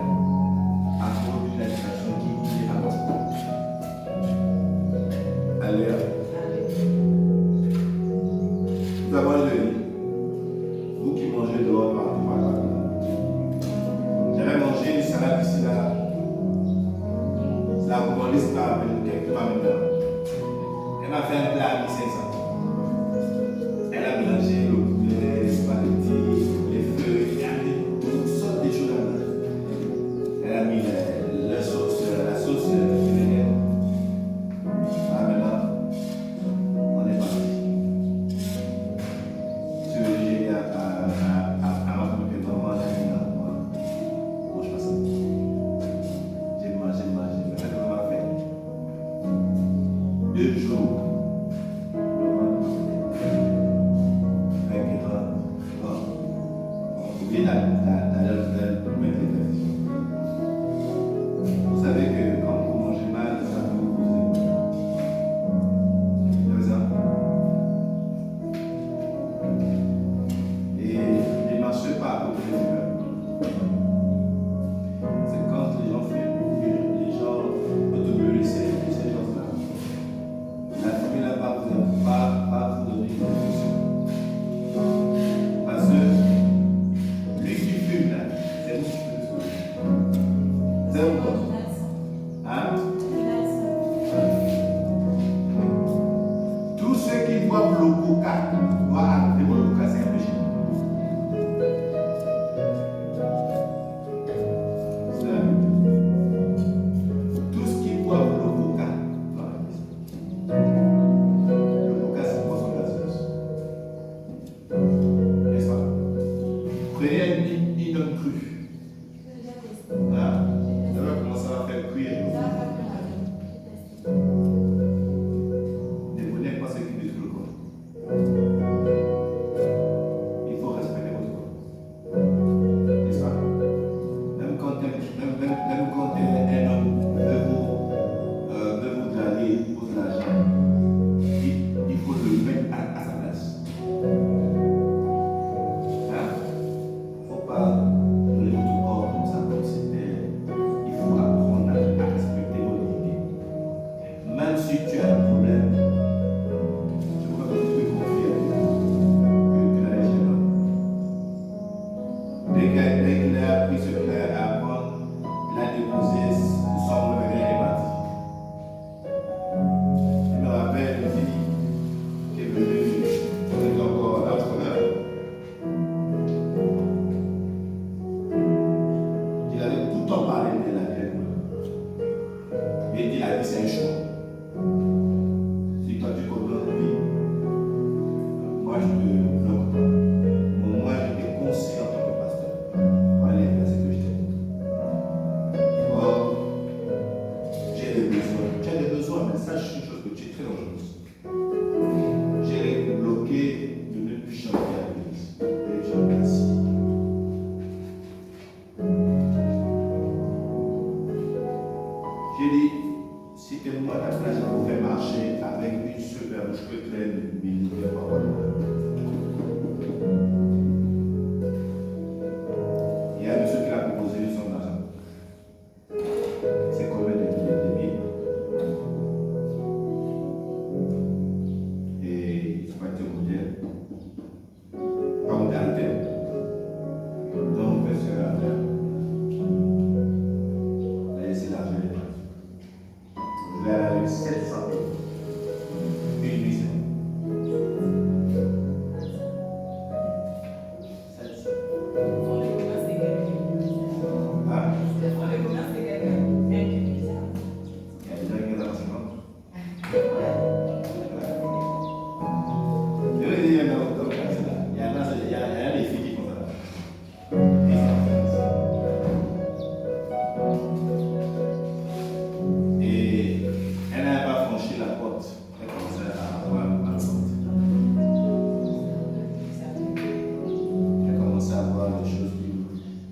À cause d'une alimentation qui est à bord. Alléluia. Nous avons le lit. Vous qui mangez dehors partout par là. J'avais mangé une salade ici là. La commandiste m'a appelé quelques mois maintenant. Elle m'a fait un plat à 1500. Elle a mélangé le poulet, les spaghettis, les feuilles, il y a toutes sortes de choses là-dedans. Elle a mis la sauce vinaigre. Ah, maintenant, on est parti. Je vais à ma communauté, maman, elle a mis là. Moi, je passe ça. J'ai mangé. Mais ça, comment on m'a fait? 2 jours. Avec les bras. Bon. Oubliez la vous savez que quand vous mangez mal, ça peut vous causer quoi? Et ne marchez pas à côté du cœur. C'est quand les gens automobilisent ces gens-là. La famille n'a pas vous donner une solution. Parce que lui qui fume là, c'est vous qui fume. C'est vous quoi? Hein? Tous ceux qui boivent le coca doivent arrêter. Le coca, c'est un péché. Tous qui boivent le coca doivent arrêter. Et dit la vie, c'est un choix. Si toi tu connais la vie, moi je ne bloque pas. Moi je te conseille en tant que pasteur. Voilà les versets que je t'ai dit. Oh, j'ai des besoins. Tu as des besoins, mais sache une chose que tu es très dangereuse. J'ai bloqué de ne plus chanter à l'église. Et je remercie. J'ai dit, si tu es moi à ta place, je vous fais marcher avec une super bouche que tu aimes, une parole. Il y a un monsieur qui l'a proposé son argent. C'est combien de milliers. Et il faut être modèle. Pas modalité. Donc, qu'est-ce que la faire? Laissez l'argent. Je vais aller avec 700 une mission. 700. Ah, il y a des gens qui ont je vais dire, il y a des filles qui font ça. Et elle n'a pas franchi la porte. Elle commençait à avoir la porte. Elle commençait à voir des choses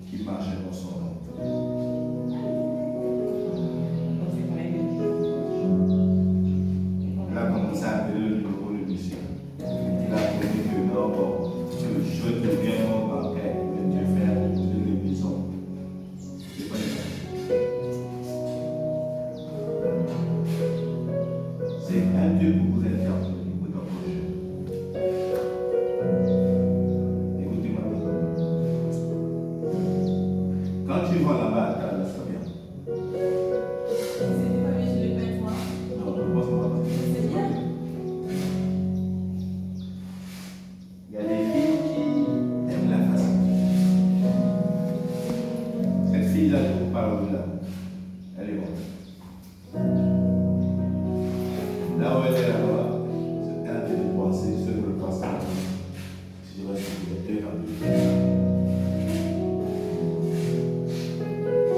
qui marchaient dans son monde. Elle a commencé à appeler le numéro de monsieur. Il a connu que non, bon, je deviens mon bancaire, je te fais les maisons. C'est pas ça. C'est un Dieu pour vous aider au niveau d'un projet. Écoutez-moi bien. Quand tu vas là-bas, tu as la bien. Non, je pense pas. Il y a des filles qui aiment la façon. Cette fille-là, je vous parle de là. Elle est bonne. Là où elle est là-bas, c'est un de penser sur le passage. Si je reste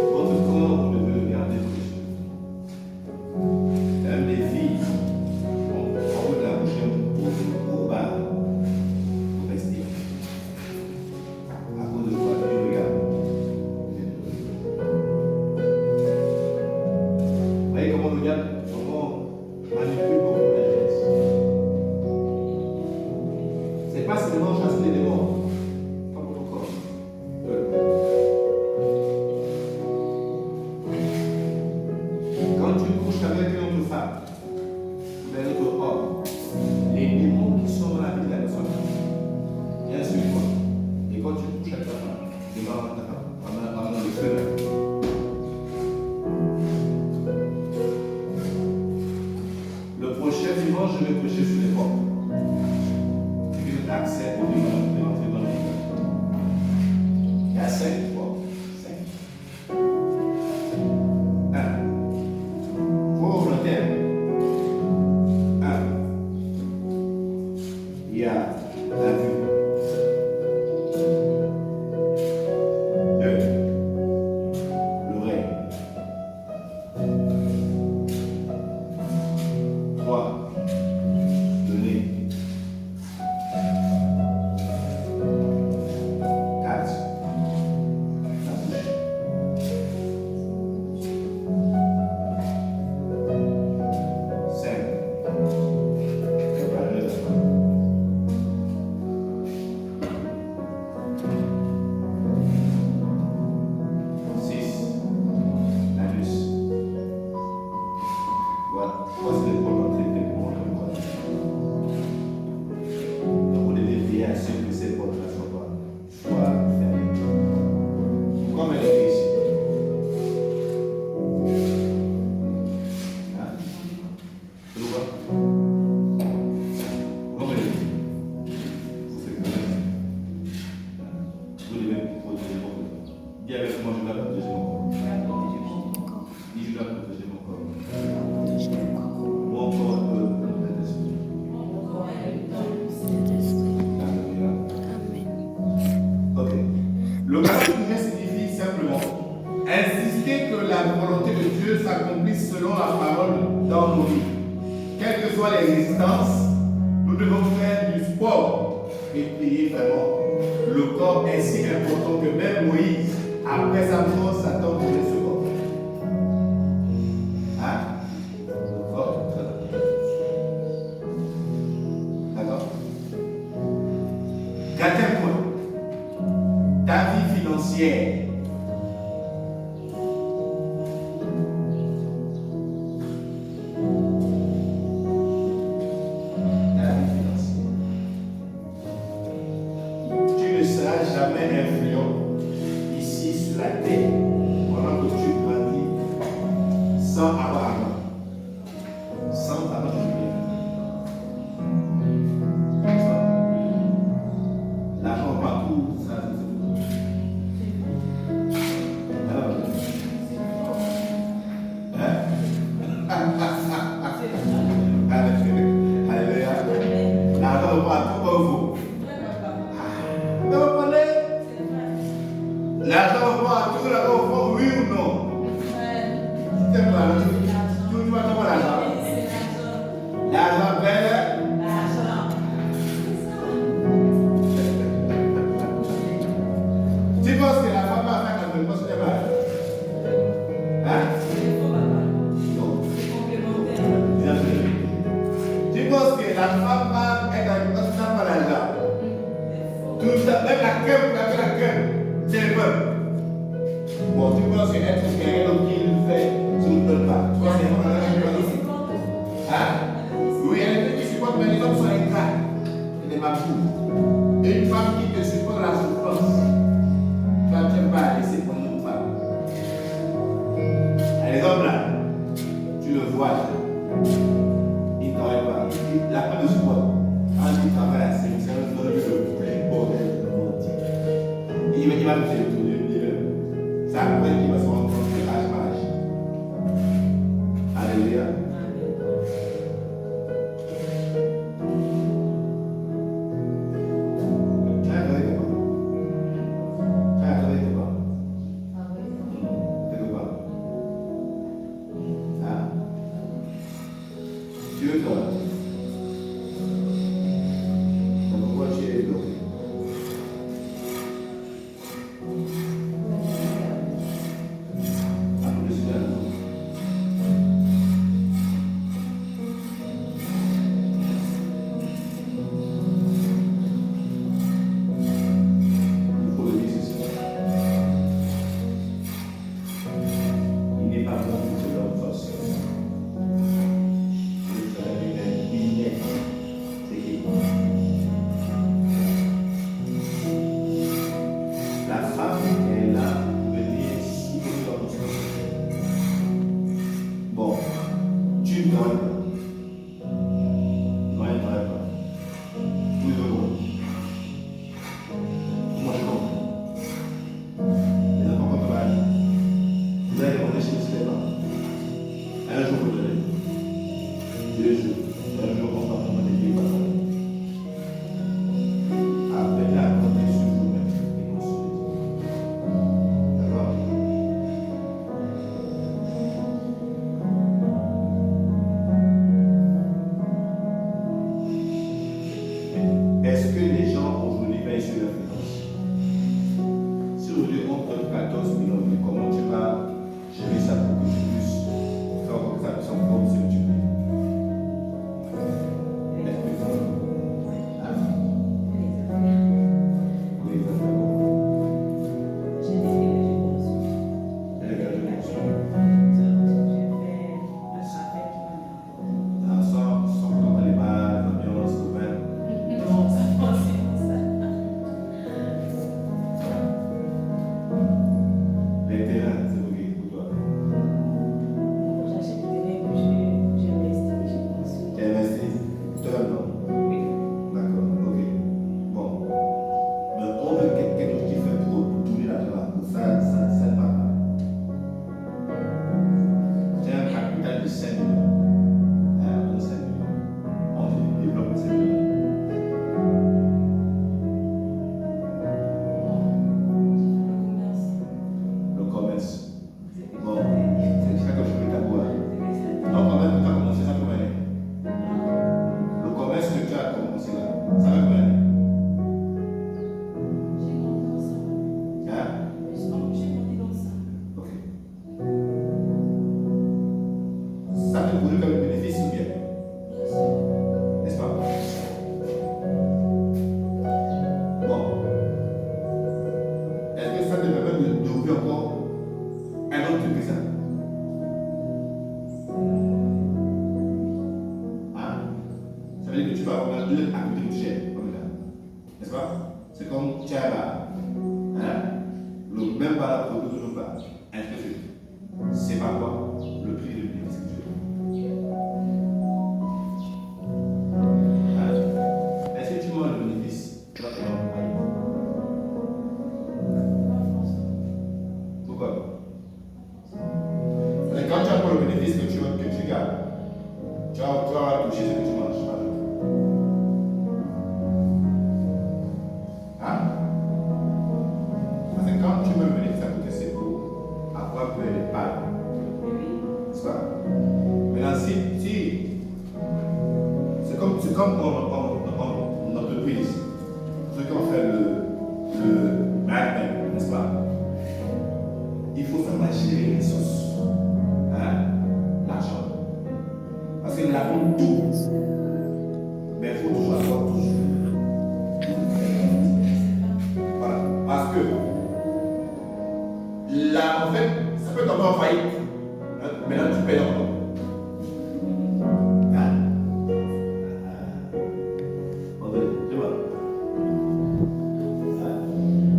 dans votre corps, vous devez le garder au-dessus. Même les filles, on peut la bouche au bas. Rester. À cause de quoi tu regardes. Vous voyez comment on regarde, comment on manipule beaucoup les gestes. C'est pas seulement chasser les démons, pas pour ton corps. Quand tu couches avec une autre femme, ou un autre homme, les démons qui sont dans la vie de la personne, bien sûr, quoi. Et quand tu couches avec ta femme, tu vas en le feu. Le prochain dimanche, je vais prêcher sur les portes. C'est que l'accès au dimanche de l'entrée dans l'église. Il y a 5 portes. 5. 1. Pour le thème. 1. Il y a la vue. 2. L'oreille. 3. Le nez. 4. La bouche. 5. Le palais de la femme. 6. L'anus. Voilà. Voici les points d'entrée des points de l'entrée. Donc vous devez veiller à ce que ces portes-là soient fermées. Comme elle est ici. Hein? Tu le vois? Comme elle est ici. Vous faites comme ça. Vous devez protéger votre corps. Dis avec moi, je dois protéger mon corps. Dis, je dois protéger mon corps. accomplisse selon la parole dans nos vies. Quelles que soient les résistances, nous devons faire du sport et prier vraiment. Le corps est si important que même Moïse, après sa mort, Satan voulait se corps. Hein? Le corps, d'accord? Quatrième point, ta vie financière. Jamais influent ici sur la terre pendant que tu grandis sans avoir argent, sans avoir de bien. L'argent partout, ça Alléluia. L'argent partout pour vous. L'argent va tout l'argent, oui ou non? C'est pas tu vas comment l'argent? L'argent belle? Tu penses que la femme va faire quelque chose de mal? Hein? Non. Tu penses que la femme va être quelque chose de mal l'argent? Tout ça, même la queue. C'est le peuple. Bon, tu penses que être quelqu'un d'autre qui le fait, tu ne peux pas. Tu penses que c'est pas hein? Oui, elle est qui supporte, mais les hommes sont ingrats. Et des mapous. Et une femme qui te supporte la souffrance, toi, tu n'aimes pas la laisser pour une femme. Et les hommes là, tu le vois là, ils ne travaillent pas. La femme de support, quand il travaille à 5, c'est un peu le bordel. Il va me faire tourner, c'est après qu'il va se rendre compte que l'âge. Alléluia. Dieu toi. Pourquoi tu es bloqué? Est-ce que les gens aujourd'hui payent sur leur finance? Si aujourd'hui on te donne 14 millions, comment tu vas gérer ça pour que tu puisses faire comme ça, sans problème, ce que tu veux? Ça peut vous donner comme bénéfice ou bien? N'est-ce pas? Bon. Est-ce que ça te permet d'ouvrir encore un autre truc que ça? Hein? Ça veut dire que tu vas avoir deux activités que tu gères, comme là. N'est-ce pas? C'est comme tu as là. Hein? Le même bar pour tout le bar. Ainsi de suite. C'est pas quoi? Le prix de bénéfice que tu veux. Hein? Est-ce que tu vois le bénéfice? Tu vas te rendre. Pourquoi? Parce que quand tu as pas le bénéfice que tu gardes, tu vas toucher ce que tu manges. Hein? Parce que quand tu mets le bénéfice à côté, c'est pour avoir peur de pas. C'est ça? Maintenant, si c'est comme en entreprise, ceux qui ont fait le management, n'est-ce pas? Il faut savoir gérer les ressources, hein? L'argent. Parce que nous avons tout, mais il faut toujours avoir toujours. Voilà. Parce que là, en fait, ça peut tomber en faillite. Maintenant, tu payes encore. Hein? Tu vois?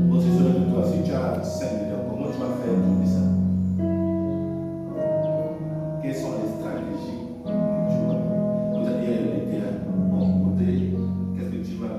Bon, c'est sûr que toi, si tu as 5 millions, comment tu vas faire tourner ça? Quelles sont les stratégies? Tu vois? Vous allez dire les terrains. Bon, côté, qu'est-ce que tu vas faire?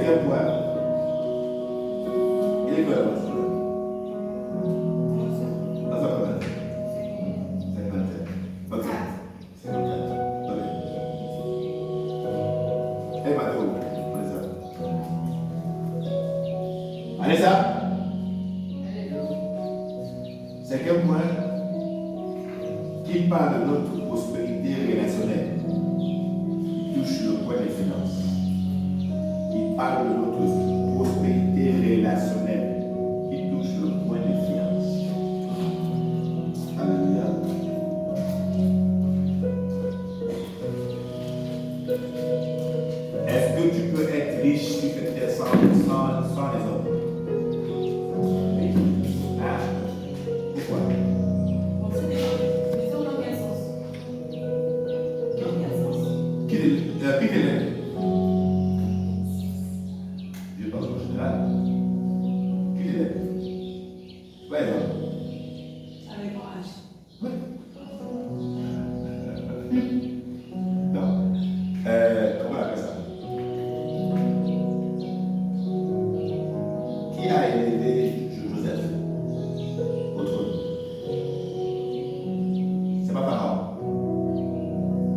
Cinquième point. Il est quoi là? Ah, ça va. 57. Ok. 54. Ok. Et Mathéo, Vanessa. Cinquième point. Qui parle de notre prospérité relationnelle, qui touche le point des finances. Qui parle de notre prospérité relationnelle, qui touche le point des finances. Alléluia. Est-ce que tu peux être riche sur cette terre sans les hommes? Oui. Hein? Pourquoi? Qui t'élève? Je pense en général. Qui t'élève? Par exemple. Avec mon âge. Oui. Non. Comment on appelle ça? Qui a élevé Joseph au trône? C'est pas Pharaon.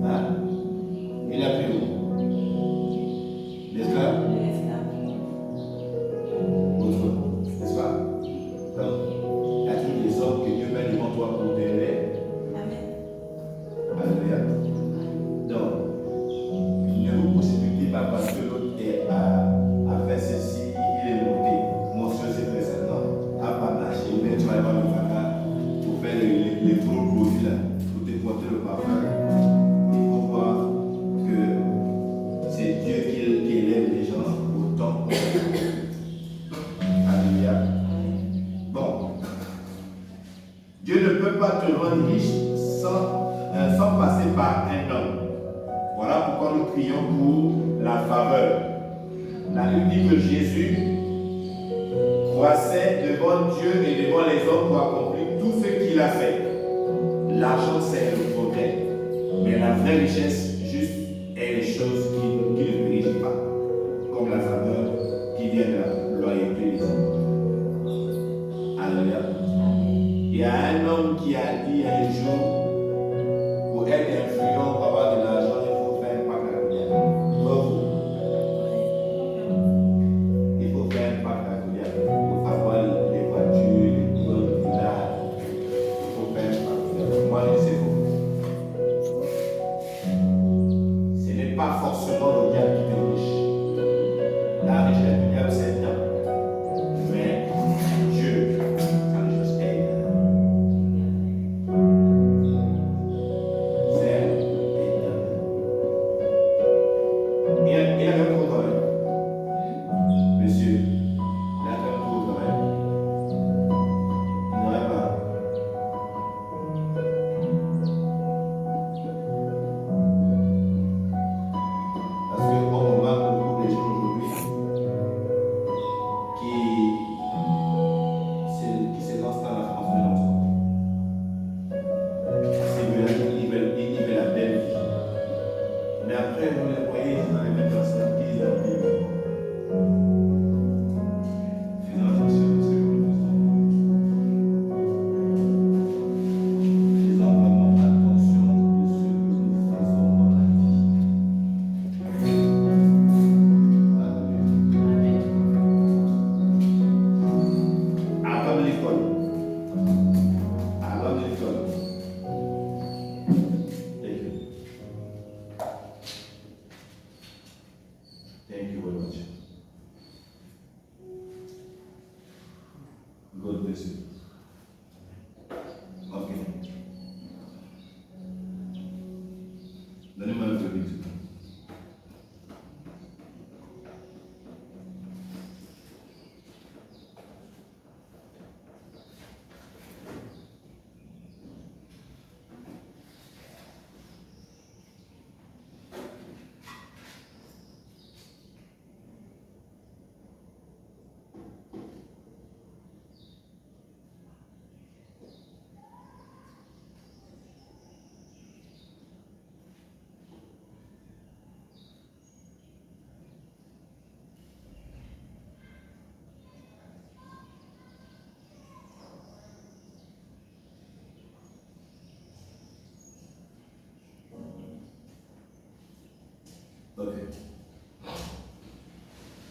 Hein? Il a pris où? L'esclave? Au trône. N'est-ce pas? Donc, y a-t-il des hommes que Dieu met devant toi pour t'élever? Alléluia. Donc, ne vous précipitez pas parce que l'autre a fait ceci, il est monté. Mon soeur, c'est très simple. Non, à pas marcher, mais tu vas aller voir le fracas pour faire les gros produits là, pour te porter le parfum. Il faut voir que c'est Dieu qui élève les gens autant. Alléluia. Bon. Dieu ne peut pas te rendre riche sans passer par un homme. Voilà pourquoi nous prions pour la faveur. La Bible dit que Jésus croissait devant Dieu et devant les hommes pour accomplir tout ce qu'il a fait. L'argent, c'est le progrès. Mais la vraie richesse, juste, est les choses qui ne périssent pas. Comme la faveur qui vient de la loyauté des hommes. Alléluia. Il y a un homme qui a dit un jour, pour être influent, pour avoir de l'argent, il faut faire un pacte à la couillère. Il faut faire un pacte à la couillère. Pour avoir les voitures, les tours, les villages. Il faut faire un pacte à la couillère. Moi, je sais pas. Ce n'est pas forcément le diable qui te riche. La richesse du diable, c'est bien. Mais Dieu, sa richesse est éternelle. C'est éternel. Il y a un gros travail. Monsieur, il y a un gros travail. Il n'aurait pas. Parce qu'on remarque beaucoup de gens aujourd'hui qui se lancent dans la France de l'enfant. Ils veulent la belle vie. Mais après, vous les voyez dans les mêmes personnes qui les vivent. Faisons attention à ce que nous faisons. Faisons vraiment attention de ce que nous faisons dans la vie. Alléluia. Avant de l'école. Avant de l'école. Thank you very much. God bless you. Ok. Donnez-moi un peu vite.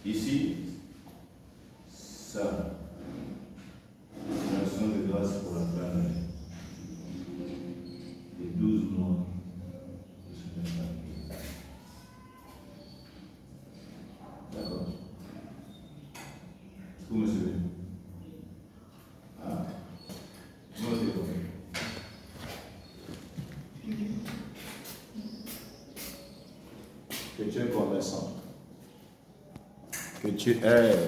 Ici, ça. L'action de grâce pour la fin de l'année. Les 12 mois de ce message. D'accord. Est-ce que vous me suivez? Ah. Moi, c'est bon. Que tu es connaissant. Que tu es